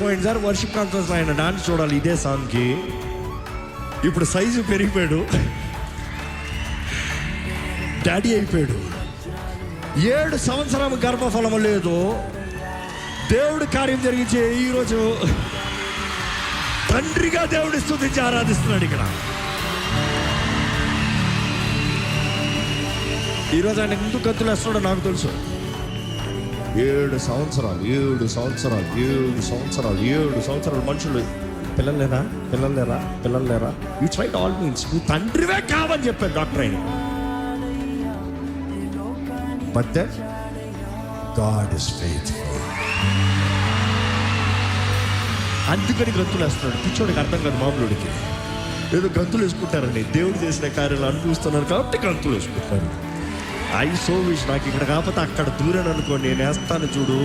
పోయినసారి worship conference ఆయన dance చూడాలి ఇదే సాంగ్కి. ఇప్పుడు సైజు పెరిగిపోయాడు, డాడీ అయిపోయాడు. 7 సంవత్సరం గర్భఫలం లేదు. దేవుడు కార్యం జరిగించే ఈరోజు తండ్రిగా దేవుడి స్తుతించి ఆరాధిస్తున్నాడు. ఇక్కడ ఈరోజు ఆయన ఎందుకు గంతులు వేస్తున్నాడో నాకు తెలుసు. 7 సంవత్సరాలు మనుషులు పిల్లలు లేరా యూ ట్రైడ్ ఆల్ మీన్స్, నువ్వు తండ్రివే కావని చెప్పాడు డాక్టర్ అయిన. But then God is faithful. అందుకని గంతులు వేస్తున్నాడు. పిచ్చోడికి అర్థం కాదు, మామూలుడికి ఏదో గంతులు వేసుకుంటారండి. దేవుడు చేసిన కార్యాలు అనుభవిస్తున్నారు కాబట్టి గంతులు వేసుకుంటారు. ఐ సో విష్ నాకు ఇక్కడ కాకపోతే అక్కడ దూరాను అనుకో, నేను వేస్తాను చూడు.